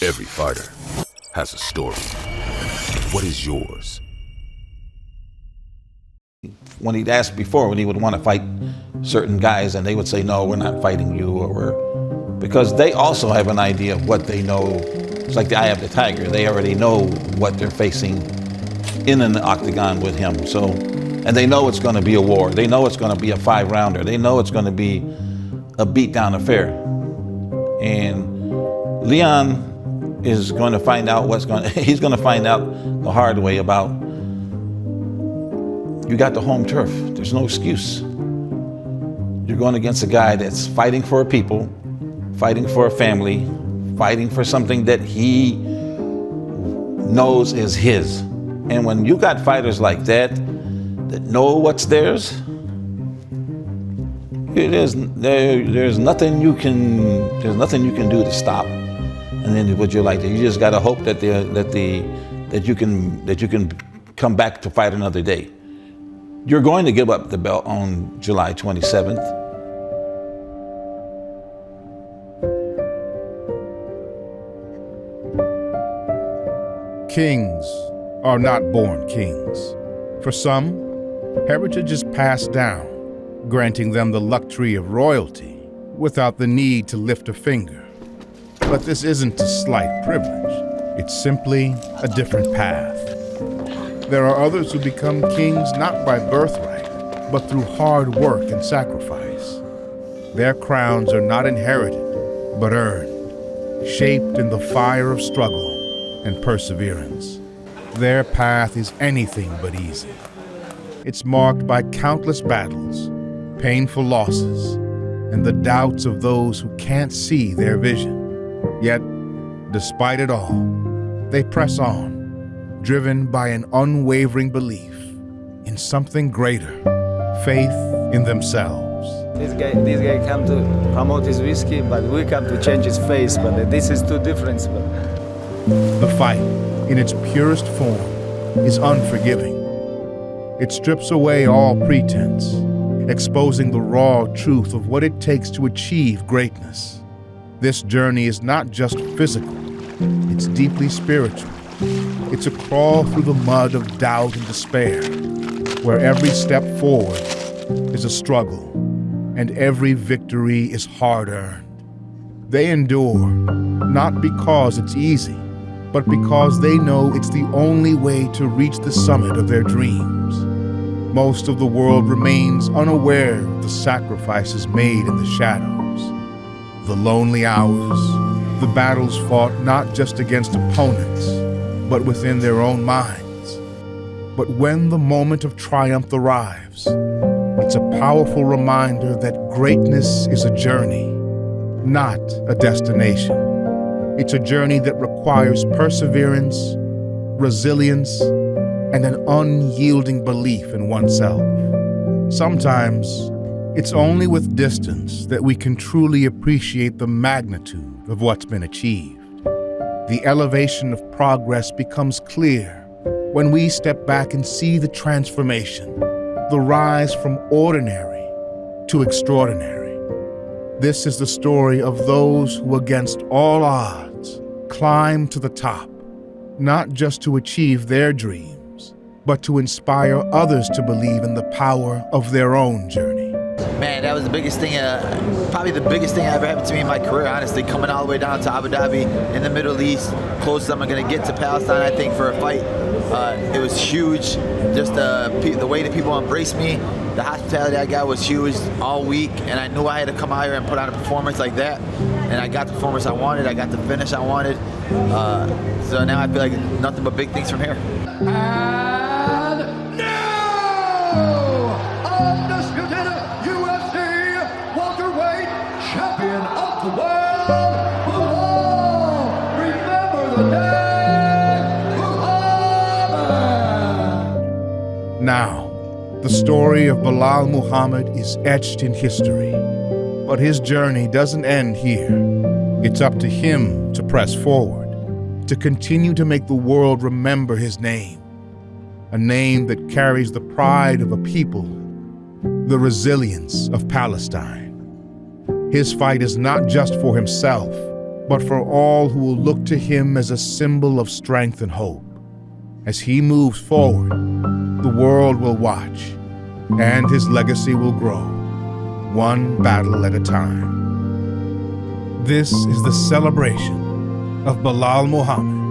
Every fighter has a story. What is yours? When he'd asked before when he would want to fight certain guys, and they would say, no, we're not fighting you, because they also have an idea of what they know. It's like the eye of the tiger. They already know what they're facing in an octagon with him. So, and they know it's going to be a war. They know it's going to be a 5-rounder. They know it's going to be a beat-down affair. And Leon is going to find out he's going to find out the hard way about, you got the home turf. There's no excuse. You're going against a guy that's fighting for a people, fighting for a family, fighting for something that he knows is his. And when you got fighters like that know what's theirs, there's nothing you can do to stop. And then what you're like, you just got to hope that you can come back to fight another day. You're going to give up the belt on July 27th. Kings are not born kings. For some, heritage is passed down, granting them the luxury of royalty without the need to lift a finger. But this isn't a slight privilege. It's simply a different path. There are others who become kings not by birthright, but through hard work and sacrifice. Their crowns are not inherited, but earned, shaped in the fire of struggle and perseverance. Their path is anything but easy. It's marked by countless battles, painful losses, and the doubts of those who can't see their vision. Yet, despite it all, they press on, driven by an unwavering belief in something greater, faith in themselves. This guy come to promote his whiskey, but we come to change his face, but this is too different. The fight, in its purest form, is unforgiving. It strips away all pretense, exposing the raw truth of what it takes to achieve greatness. This journey is not just physical, it's deeply spiritual. It's a crawl through the mud of doubt and despair, where every step forward is a struggle, and every victory is hard-earned. They endure, not because it's easy, but because they know it's the only way to reach the summit of their dreams. Most of the world remains unaware of the sacrifices made in the shadows, the lonely hours, the battles fought not just against opponents, but within their own minds. But when the moment of triumph arrives, it's a powerful reminder that greatness is a journey, not a destination. It's a journey that requires perseverance, resilience, and an unyielding belief in oneself. Sometimes, it's only with distance that we can truly appreciate the magnitude of what's been achieved. The elevation of progress becomes clear when we step back and see the transformation, the rise from ordinary to extraordinary. This is the story of those who, against all odds, climb to the top, not just to achieve their dreams, but to inspire others to believe in the power of their own journey. Man, that was the biggest thing, probably the biggest thing that ever happened to me in my career, honestly, coming all the way down to Abu Dhabi in the Middle East, closest I'm going to get to Palestine, I think, for a fight. It was huge. Just the way that people embraced me, the hospitality I got was huge all week, and I knew I had to come out here and put on a performance like that, and I got the performance I wanted, I got the finish I wanted, so now I feel like nothing but big things from here. And now, undisputed UFC welterweight champion of the world, Belal. Remember the day, Muhammad. Now, the story of Belal Muhammad is etched in history, but his journey doesn't end here. It's up to him to press forward, to continue to make the world remember his name, a name that carries the pride of a people, the resilience of Palestine. His fight is not just for himself, but for all who will look to him as a symbol of strength and hope. As he moves forward, the world will watch, and his legacy will grow, one battle at a time. This is the celebration of Belal Muhammad.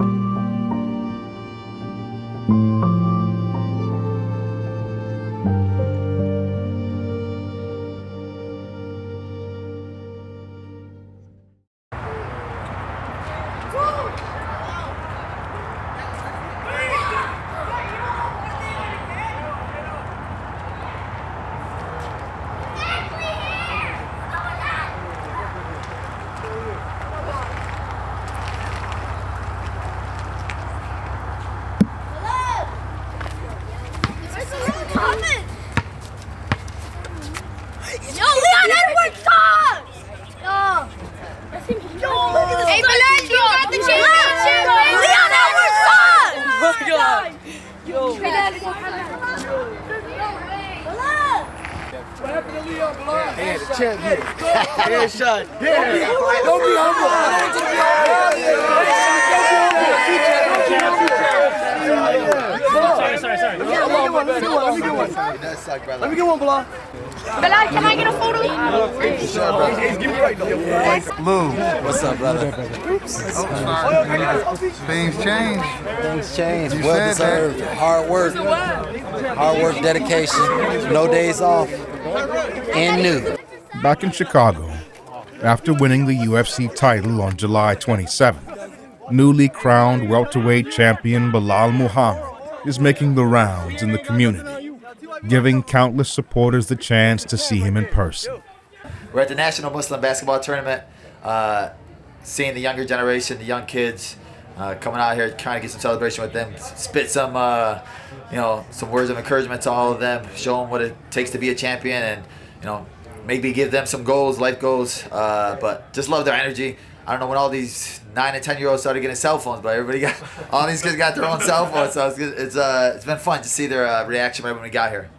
Hey, Belal, you got the championship! Leon Edwards' son! Oh my God! Yo! Belal! What happened to Leon Belal? Yeah, the champion. Headshot. Yeah. Don't be humble. Sorry. Let me get one. That sucked, brother. Let me get one, Belal. Belal, can I get a photo? Lou, what's up, brother? Things change. Things change. You Well said deserved. Hard work, dedication, no days off, and new. Back in Chicago, after winning the UFC title on July 27th, newly crowned welterweight champion Belal Muhammad is making the rounds in the community, giving countless supporters the chance to see him in person. We're at the National Muslim Basketball Tournament, seeing the younger generation, the young kids, coming out here trying to get some celebration with them, spit some, some words of encouragement to all of them, show them what it takes to be a champion, and maybe give them some goals, life goals. But just love their energy. I don't know when all these 9 and 10-year-olds started getting cell phones, but all these kids got their own cell phones, so it's been fun to see their reaction right when we got here.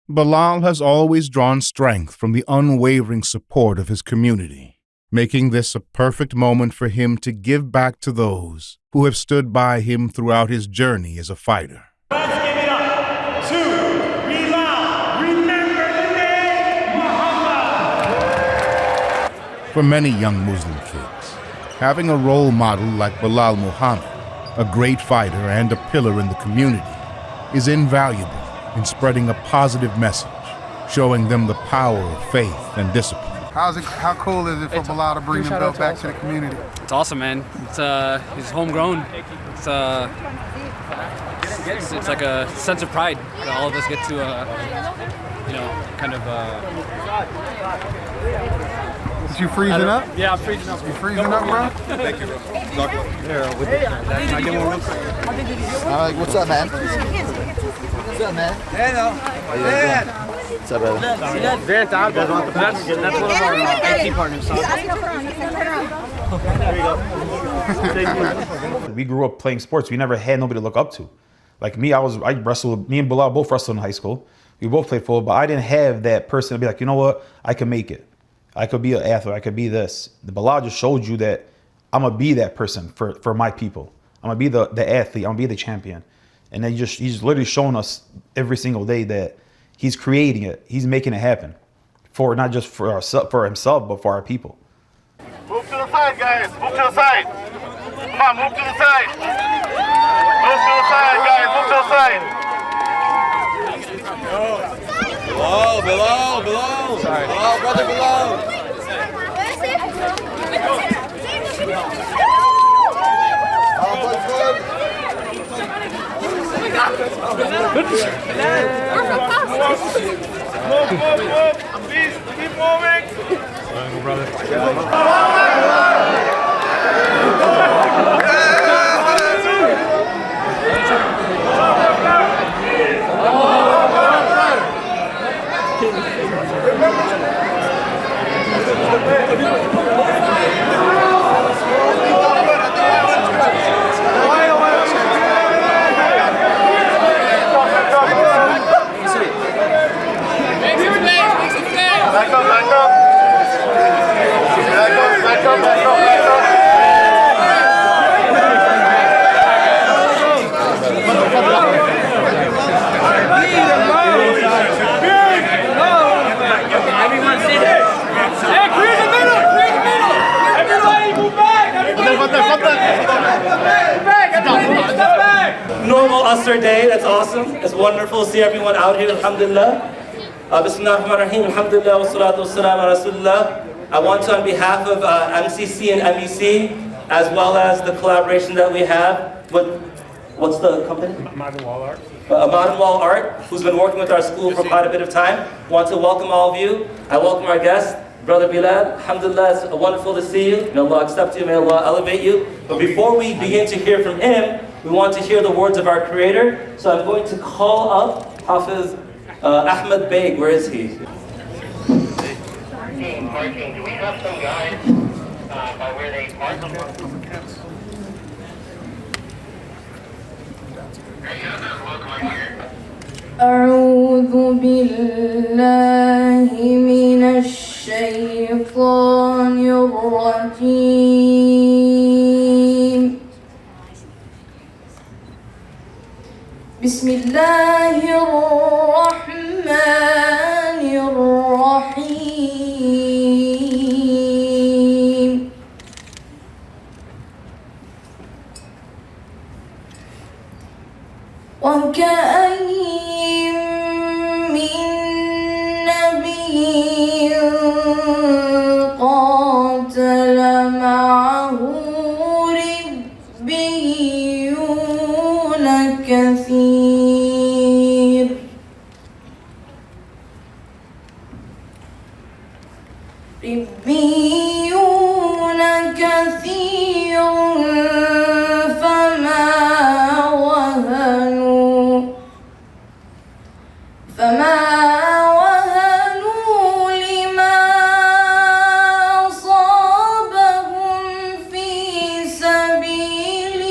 Belal has always drawn strength from the unwavering support of his community, making this a perfect moment for him to give back to those who have stood by him throughout his journey as a fighter. Let's give it up to Belal. Remember the name Muhammad. For many young Muslim kids, having a role model like Belal Muhammad, a great fighter and a pillar in the community, is invaluable in spreading a positive message, showing them the power of faith and discipline. How cool is it for Belal to bring the belt back to the community? It's awesome, man. It's homegrown. It's like a sense of pride that all of us get to, Is you freezing up? Yeah, I'm freezing up. You freezing up, bro? Thank you, bro. What's up, man? What's up, man? Hello. What's up, brother? That's one of our IT partners. We grew up playing sports. We never had nobody to look up to. Like me, me and Belal both wrestled in high school. We both played football, but I didn't have that person to be like, you know what? I can make it. I could be an athlete. I could be this. The Belal just showed you that I'm gonna be that person for my people. I'm gonna be the athlete. I'm gonna be the champion. And then he's literally showing us every single day that he's creating it. He's making it happen for not just for himself, but for our people. Move to the side, guys. Move to the side. Come on, move to the side. Move to the side, guys. Move to the side. Belal. Sorry. Belal, brother Belal. Move. Please, keep moving. Normal Usher day, that's awesome. It's wonderful to see everyone out here, alhamdulillah. Bismillahirrahmanirrahim, alhamdulillah, wa salatu wa salam ala rasulullah. I want to, on behalf of MCC and MEC, as well as the collaboration that we have with, what's the company? Modern Wall Art. Modern Wall Art, who's been working with our school for quite a bit of time. Want to welcome all of you. I welcome our guest, Brother Belal. Alhamdulillah, it's wonderful to see you. May Allah accept you, may Allah elevate you. But before we begin to hear from him, we want to hear the words of our Creator. So I'm going to call up Hafiz Ahmed Beg. Where is he? Parking. Do we have some guys by where they park? أعوذ بالله من الشيطان الرجيم بسم الله الرحمن الرحيم وكأين من نبي قاتل معه ربيون كثير فما وهنوا لما أصابهم في سبيل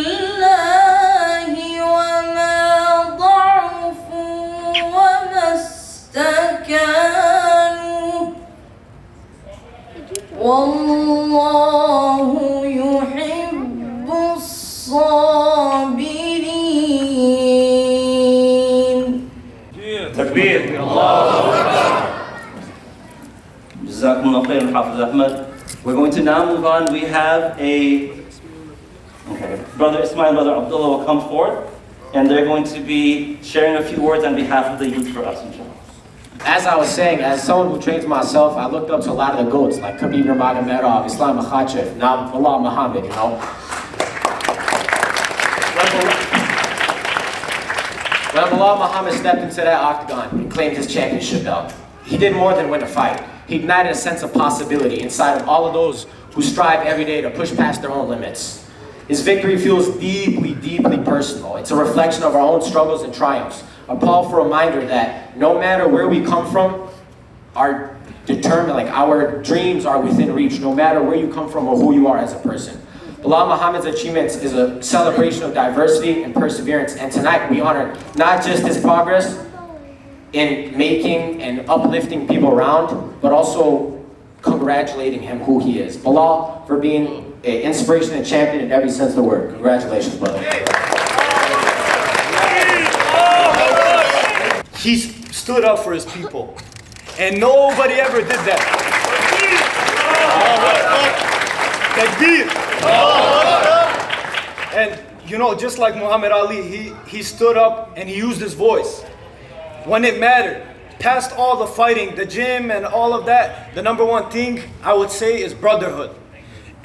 الله وما ضعفوا وما استكانوا والله يحب الصابرين. Takbir. Jazakumullah khairan, Hafiz Ahmed. We're going to now move on. We have Brother Ismail, Brother Abdullah will come forward, and they're going to be sharing a few words on behalf of the youth for us, inshallah. As I was saying, as someone who trains myself, I looked up to a lot of the GOATs, like Khabib Nurmagomedov, Islam Makhachev, now Belal Muhammad, you know. When Belal Muhammad stepped into that octagon and claimed his championship belt, he did more than win a fight. He ignited a sense of possibility inside of all of those who strive every day to push past their own limits. His victory feels deeply, deeply personal. It's a reflection of our own struggles and triumphs. A powerful reminder that no matter where we come from, our dreams are within reach, no matter where you come from or who you are as a person. Belal Muhammad's achievements is a celebration of diversity and perseverance, and tonight we honor not just his progress in making and uplifting people around, but also congratulating him who he is. Belal, for being an inspiration and champion in every sense of the word. Congratulations, brother. He stood up for his people, and nobody ever did that. And you know, just like Muhammad Ali, he stood up and he used his voice when it mattered. Past all the fighting, the gym and all of that, the number one thing I would say is brotherhood.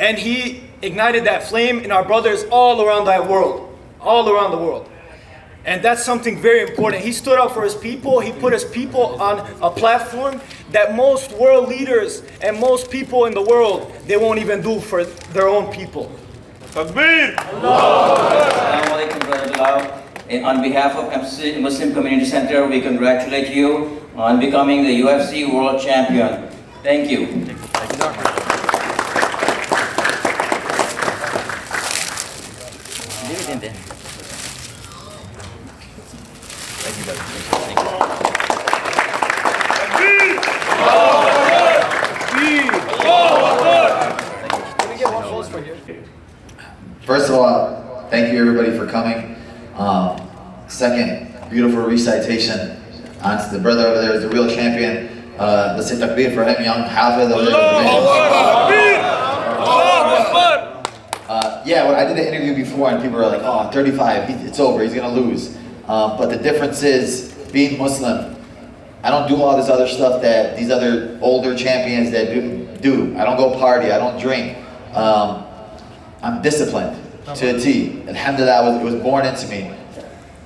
And he ignited that flame in our brothers all around that world, all around the world. And that's something very important. He stood up for his people. He put his people on a platform that most world leaders and most people in the world, they won't even do for their own people. Takbir! Assalamu alaikum, Brother Belal. On behalf of MC Muslim Community Center, we congratulate you on becoming the UFC World Champion. Thank you. Thank you, Doctor. First of all, thank you everybody for coming. Second, beautiful recitation. The brother over there is the real champion. Let's say takbir for him, young Hafid over there. Yeah, well, I did an interview before and people were like, oh, 35, it's over, he's gonna lose. But the difference is, being Muslim, I don't do all this other stuff that these other older champions that do. I don't go party, I don't drink. I'm disciplined to a T. Alhamdulillah, it was born into me.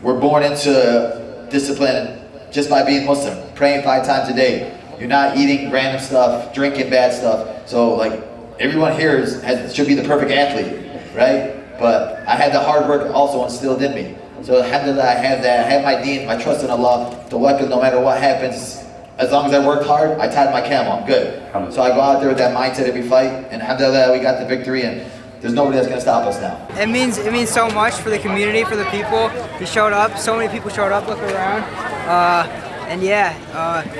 We're born into discipline just by being Muslim, praying 5 times a day. You're not eating random stuff, drinking bad stuff. So like, everyone here should be the perfect athlete, right? But I had the hard work also instilled in me. So alhamdulillah, I have that. I have my deen, my trust in Allah. Tawakkul, no matter what happens, as long as I worked hard, I tied my camel, I'm good. So I go out there with that mindset every fight, and alhamdulillah, we got the victory, and there's nobody that's gonna stop us now. It means so much for the community, for the people. He showed up, so many people showed up, look around. And yeah,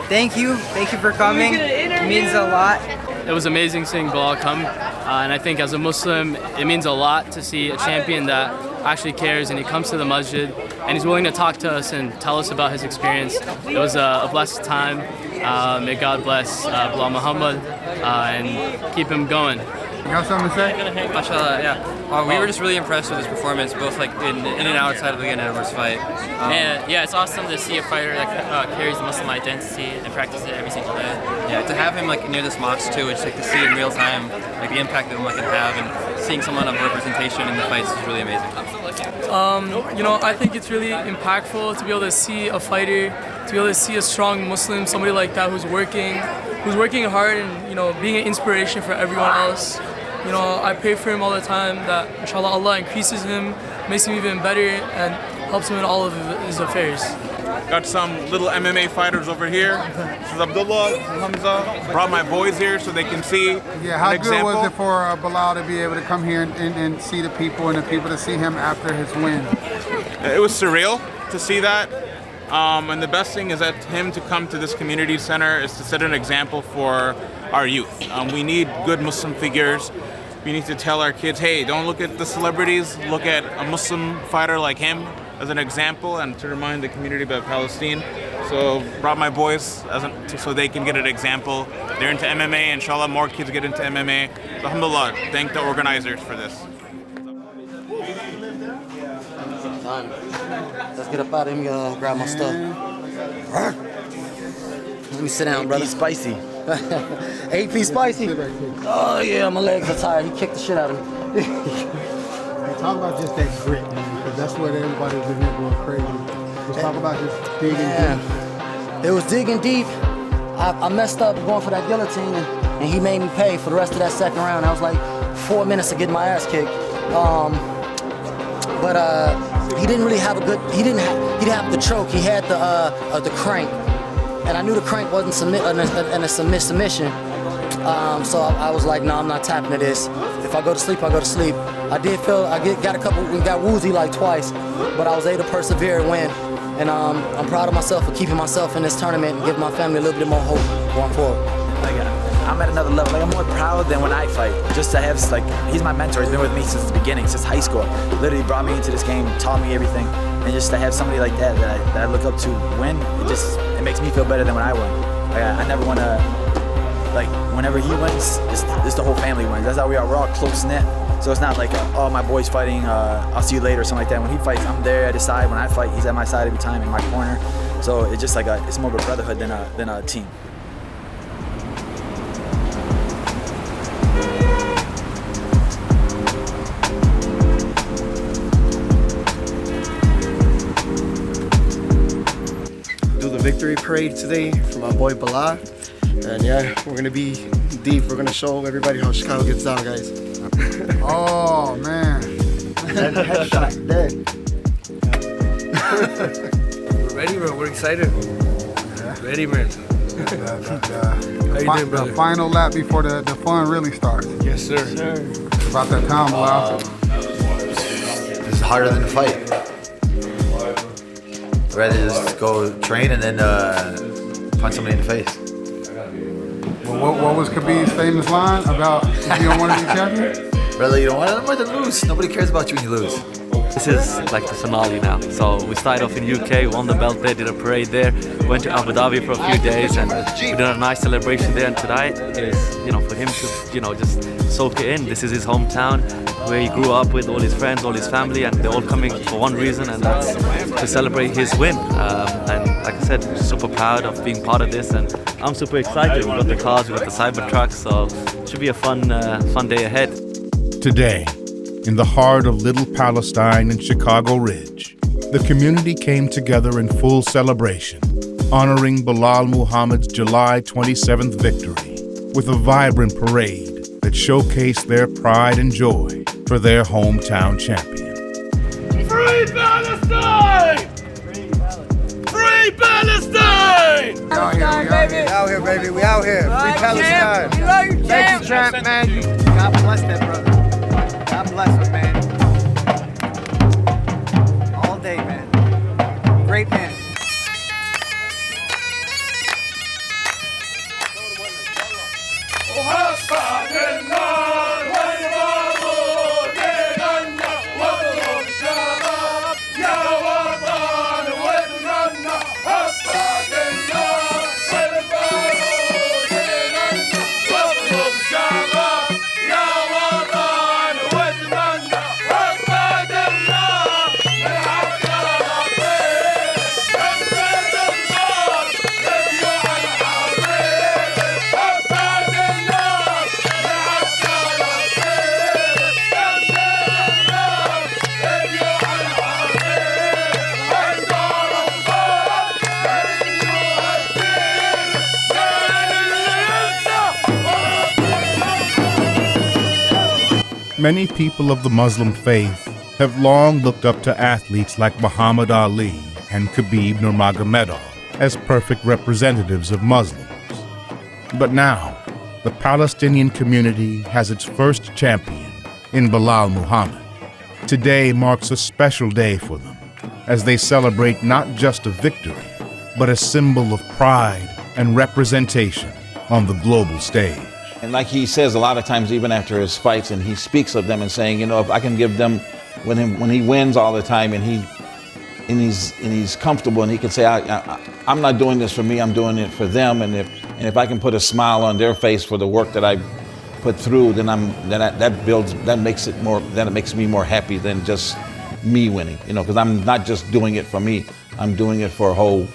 thank you for coming. It means a lot. It was amazing seeing Belal come, and I think as a Muslim, it means a lot to see a champion that actually cares, and he comes to the masjid, and he's willing to talk to us and tell us about his experience. It was a blessed time. May God bless Belal Muhammad and keep him going. You got something to say? MashaAllah, yeah. We were just really impressed with his performance, both like in and outside of the Edwards fight. And yeah, it's awesome to see a fighter that carries the Muslim identity and practices it every single day. Yeah, to have him like near this mosque too, it's like to see in real time like the impact that one can have, and seeing someone of representation in the fights is really amazing. You know, I think it's really impactful to be able to see a fighter, to be able to see a strong Muslim, somebody like that who's working hard and, you know, being an inspiration for everyone else. You know, I pray for him all the time that, inshallah, Allah increases him, makes him even better, and helps him in all of his affairs. Got some little MMA fighters over here. This is Abdullah, Hamza. Brought my boys here so they can see Yeah, how an good example. was it for Belal to be able to come here and see the people, and the people to see him after his win? It was surreal to see that. And the best thing is that him to come to this community center is to set an example for our youth. We need good Muslim figures. We need to tell our kids, hey, don't look at the celebrities, look at a Muslim fighter like him as an example, and to remind the community about Palestine. So brought my boys so they can get an example. They're into MMA, inshallah more kids get into MMA. So, alhamdulillah, thank the organizers for this. Let's get up out of here and grab my stuff. Let me sit down, brother. Spicy. AP spicy. Oh yeah, my legs are tired. He kicked the shit out of me. Hey, talk about just that grit, man, because that's what everybody's in here going crazy. Let's talk about just digging deep. It was digging deep. I messed up going for that guillotine, and he made me pay for the rest of that second round. I was like 4 minutes of getting my ass kicked. But he didn't really have a good. He didn't have the choke. He had the crank, and I knew the crank wasn't a submission. So I was like, no, I'm not tapping to this. If I go to sleep, I go to sleep. I got woozy like twice, but I was able to persevere and win. And I'm proud of myself for keeping myself in this tournament and giving my family a little bit more hope going forward. I'm at another level. Like, I'm more proud than when I fight. Just to have, like, he's my mentor. He's been with me since the beginning, since high school. Literally brought me into this game, taught me everything. And just to have somebody like that that I look up to win, it makes me feel better than when I win. Like, I never want to, like, whenever he wins, it's the whole family wins. That's how we are. We're all close-knit. So it's not like, oh, my boy's fighting, I'll see you later or something like that. When he fights, I'm there at his side. When I fight, he's at my side every time, in my corner. So it's just like it's more of a brotherhood than a team. Do the victory parade today for my boy Belal. And yeah, we're gonna be deep. We're gonna show everybody how Chicago gets down, guys. Oh man. Headshot dead. We're ready, bro. We're excited. Ready, man. The final lap before the fun really starts. Yes, sir. It's about that time, Belal. This is harder than the fight. I'd rather just go train and then punch somebody in the face. Well, what was Khabib's famous line about if you don't want to be champion? Brother, you don't want to lose. Nobody cares about you when you lose. This is like the finale now. So we started off in UK, won the belt there, did a parade there, went to Abu Dhabi for a few days, and we did a nice celebration there. And tonight is, for him to, just soak it in. This is his hometown, where he grew up with all his friends, all his family, and they're all coming for one reason, and that's to celebrate his win. And like I said, super proud of being part of this, and I'm super excited. We've got the cars, we've got the Cybertruck, so it should be a fun day ahead. Today, in the heart of Little Palestine and Chicago Ridge, the community came together in full celebration, honoring Belal Muhammad's July 27th victory with a vibrant parade that showcased their pride and joy for their hometown champion. Free Palestine! Free Palestine! We out here, baby. We out here. Free Palestine. Thank you, champ, man. God bless that brother. God bless him, man. All day, man. Great man. Many people of the Muslim faith have long looked up to athletes like Muhammad Ali and Khabib Nurmagomedov as perfect representatives of Muslims. But now, the Palestinian community has its first champion in Belal Muhammad. Today marks a special day for them as they celebrate not just a victory, but a symbol of pride and representation on the global stage. And like he says a lot of times, even after his fights, and he speaks of them and saying, if I can give them, when he wins all the time, and he's comfortable, and he can say, I'm not doing this for me, I'm doing it for them, and if I can put a smile on their face for the work that I put through, then that makes me more happy than just me winning, because I'm not just doing it for me, I'm doing it for a whole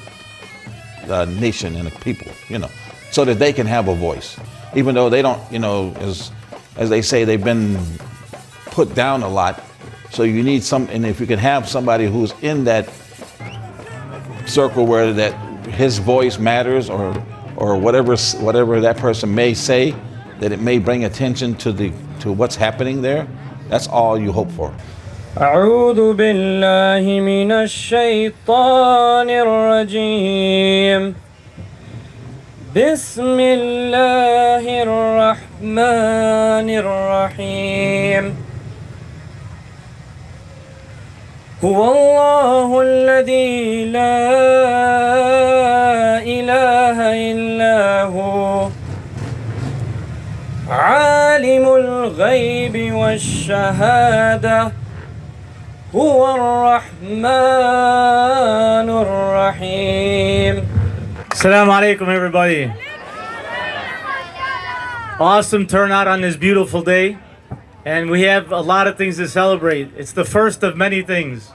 nation and people, so that they can have a voice. Even though they don't, as they say, they've been put down a lot. So you need and if you can have somebody who's in that circle where that his voice matters, or whatever that person may say, that it may bring attention to what's happening there, that's all you hope for. أعوذ بالله من الشيطان الرجيم بسم الله الرحمن الرحيم هو الله الذي لا إله إلا هو الغيب والشهادة هو الرحمن الرحيم. Assalamu alaikum, everybody. Awesome turnout on this beautiful day, and we have a lot of things to celebrate. It's the first of many things,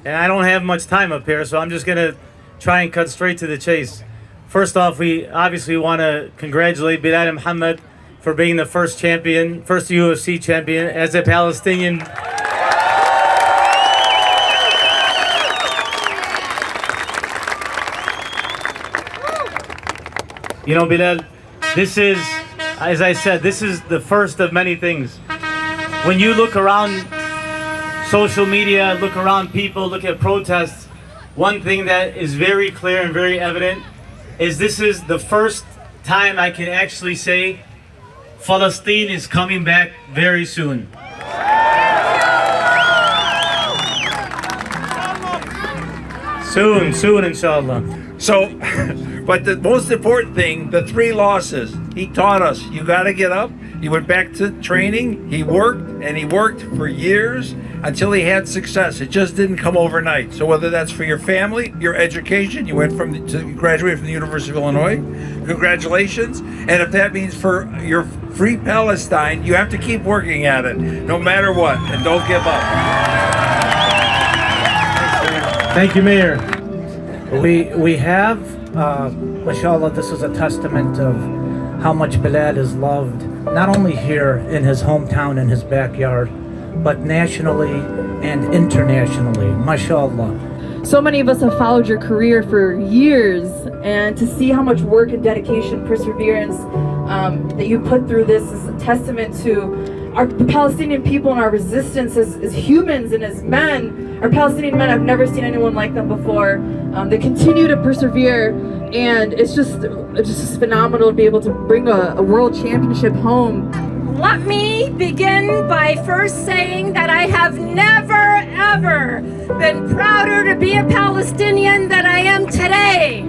and I don't have much time up here, so I'm just gonna try and cut straight to the chase. First off, we obviously want to congratulate Belal Muhammad for being the first champion, first UFC champion as a Palestinian. You know, Belal, this is, as I said, this is the first of many things. When you look around social media, look around people, look at protests, one thing that is very clear and very evident is this is the first time I can actually say Palestine is coming back very soon. Soon, inshallah. So, but the most important thing, the 3 losses, he taught us, you got to get up. He went back to training, he worked, and he worked for years until he had success. It just didn't come overnight. So whether that's for your family, your education, you went you graduated from the University of Illinois, congratulations. And if that means for your free Palestine, you have to keep working at it, no matter what, and don't give up. Thank you, Mayor. We have, mashallah, this is a testament of how much Belal is loved, not only here in his hometown, in his backyard, but nationally and internationally, mashallah. So many of us have followed your career for years, and to see how much work and dedication, perseverance that you put through this is a testament to the Palestinian people and our resistance as humans and as men. Our Palestinian men, I've never seen anyone like them before. They continue to persevere, and it's just phenomenal to be able to bring a world championship home. Let me begin by first saying that I have never, ever been prouder to be a Palestinian than I am today.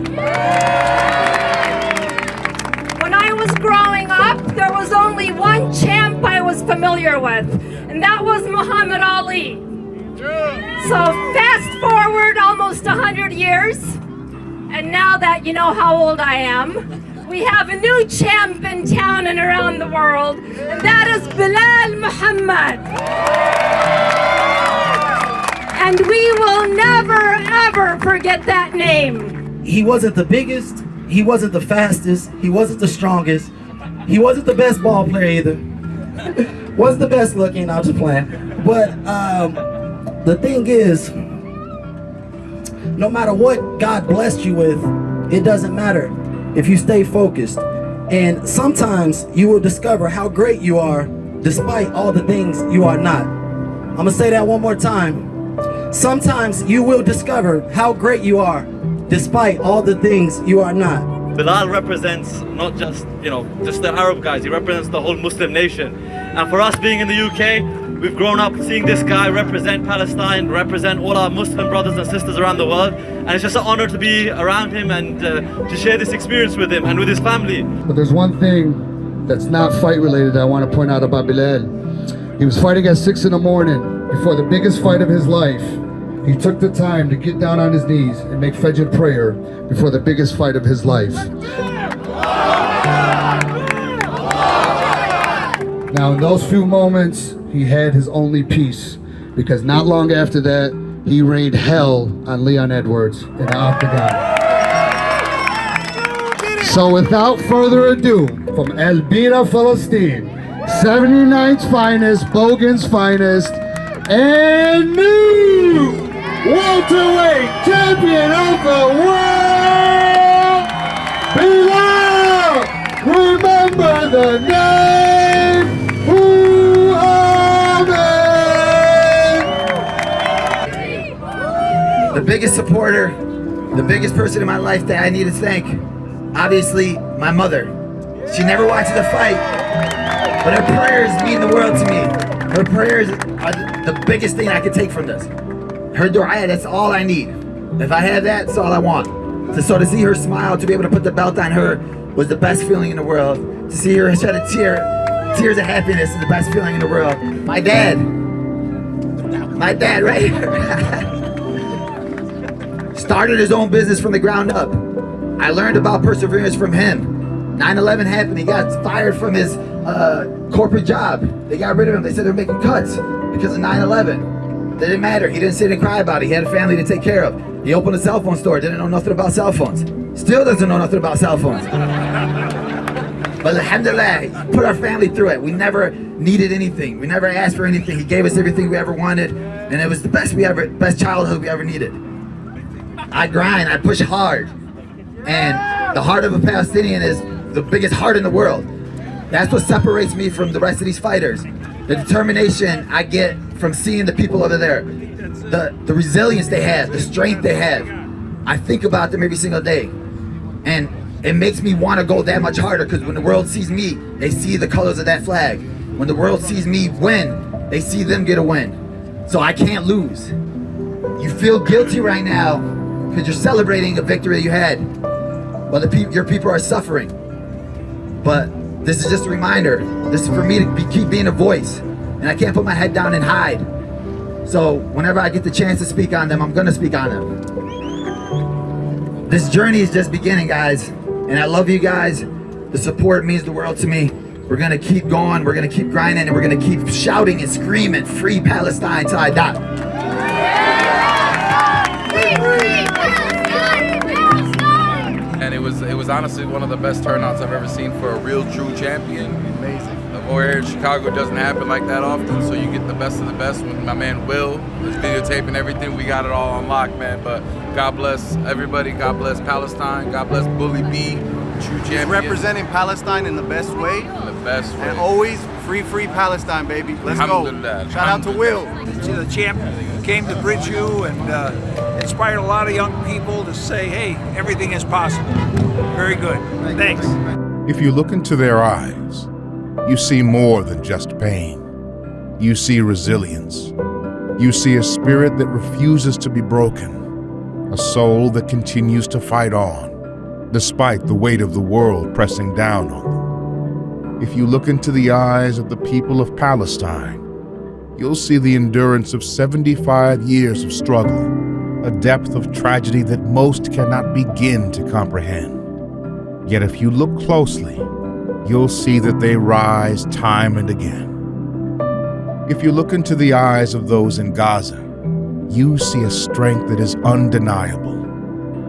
When I was growing up, there was only one champ I was familiar with, and that was Muhammad Ali. So fast forward almost 100 years, and now that you know how old I am, we have a new champ in town and around the world, and that is Belal Muhammad. And we will never, ever forget that name. He wasn't the biggest, he wasn't the fastest, he wasn't the strongest, he wasn't the best ball player either. Wasn't the best looking, I'm just playing. But the thing is, no matter what God blessed you with, it doesn't matter if you stay focused. And sometimes you will discover how great you are despite all the things you are not. I'm gonna say that one more time. Sometimes you will discover how great you are despite all the things you are not. Belal represents not just, just the Arab guys, he represents the whole Muslim nation. And for us being in the UK, we've grown up seeing this guy represent Palestine, represent all our Muslim brothers and sisters around the world. And it's just an honor to be around him and to share this experience with him and with his family. But there's one thing that's not fight related that I want to point out about Belal. He was fighting at 6 in the morning before the biggest fight of his life. He took the time to get down on his knees and make Fajr prayer before the biggest fight of his life. Now in those few moments, he had his only peace, because not long after that, he rained hell on Leon Edwards in the Octagon. So without further ado, from El Bira, Palestine, 79's finest, Bogan's finest, and new welterweight champion of the world, Belal! Remember the name, The biggest supporter, the biggest person in my life that I need to thank, obviously my mother. She never watched the fight, but her prayers mean the world to me. Her prayers are the biggest thing I can take from this. Her dua, that's all I need. If I have that, that's all I want. So to see her smile, to be able to put the belt on her was the best feeling in the world. To see her shed a tear tears of happiness is the best feeling in the world. My dad right here, started his own business from the ground up. I learned about perseverance from him. 9/11 happened, he got fired from his corporate job. They got rid of him, they said they're making cuts because of 9/11. It didn't matter, he didn't sit and cry about it, he had a family to take care of. He opened a cell phone store, didn't know nothing about cell phones. Still doesn't know nothing about cell phones. But alhamdulillah, he put our family through it. We never needed anything. We never asked for anything. He gave us everything we ever wanted. And it was the best childhood we ever needed. I grind, I push hard. And the heart of a Palestinian is the biggest heart in the world. That's what separates me from the rest of these fighters. The determination I get from seeing the people over there. The resilience they have, the strength they have. I think about them every single day. And it makes me want to go that much harder, because when the world sees me, they see the colors of that flag. When the world sees me win, they see them get a win. So I can't lose. You feel guilty right now because you're celebrating a victory that you had, while your people are suffering. But this is just a reminder. This is for me to keep being a voice, and I can't put my head down and hide. So whenever I get the chance to speak on them, I'm gonna speak on them. This journey is just beginning, guys, and I love you guys. The support means the world to me. We're gonna keep going, we're gonna keep grinding, and we're gonna keep shouting and screaming, "Free Palestine" till I die. And it was honestly one of the best turnouts I've ever seen for a real true champion. Amazing. Over here in Chicago, it doesn't happen like that often, so you get the best of the best with my man Will. His videotaping everything, we got it all on lock, man. But God bless everybody, God bless Palestine, God bless Bully B, true champion. He's representing Palestine in the best way. In the best way. And always free Palestine, baby. Let's go. Shout out to Will. The champ came to bridge you and inspired a lot of young people to say, hey, everything is possible. Very good. Thanks. If you look into their eyes, you see more than just pain. You see resilience. You see a spirit that refuses to be broken, a soul that continues to fight on, despite the weight of the world pressing down on them. If you look into the eyes of the people of Palestine, you'll see the endurance of 75 years of struggle, a depth of tragedy that most cannot begin to comprehend. Yet if you look closely, you'll see that they rise time and again. If you look into the eyes of those in Gaza, you see a strength that is undeniable.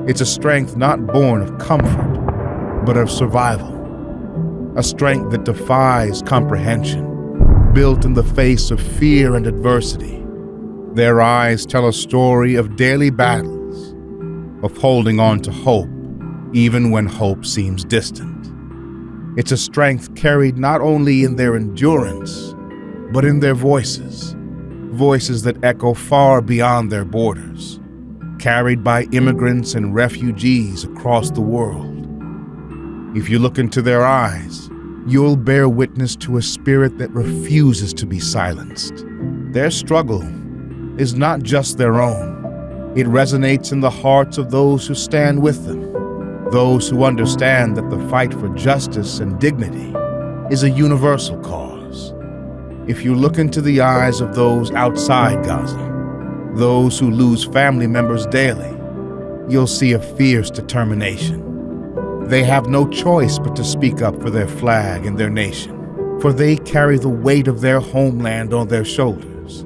It's a strength not born of comfort, but of survival. A strength that defies comprehension, built in the face of fear and adversity. Their eyes tell a story of daily battles, of holding on to hope, even when hope seems distant. It's a strength carried not only in their endurance, but in their voices, voices that echo far beyond their borders, carried by immigrants and refugees across the world. If you look into their eyes, you'll bear witness to a spirit that refuses to be silenced. Their struggle is not just their own. It resonates in the hearts of those who stand with them, those who understand that the fight for justice and dignity is a universal cause. If you look into the eyes of those outside Gaza, those who lose family members daily, you'll see a fierce determination. They have no choice but to speak up for their flag and their nation, for they carry the weight of their homeland on their shoulders.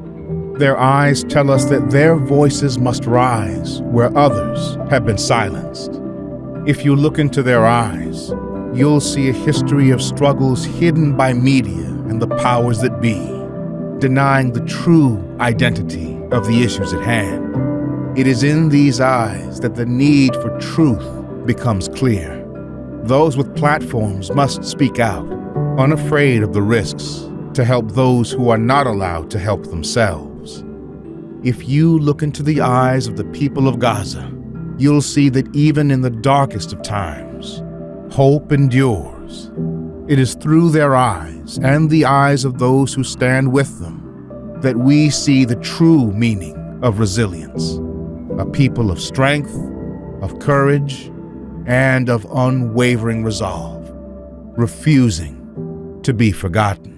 Their eyes tell us that their voices must rise where others have been silenced. If you look into their eyes, you'll see a history of struggles hidden by media and the powers that be, denying the true identity of the issues at hand. It is in these eyes that the need for truth becomes clear. Those with platforms must speak out, unafraid of the risks, to help those who are not allowed to help themselves. If you look into the eyes of the people of Gaza, you'll see that even in the darkest of times, hope endures. It is through their eyes and the eyes of those who stand with them that we see the true meaning of resilience, a people of strength, of courage, and of unwavering resolve, refusing to be forgotten.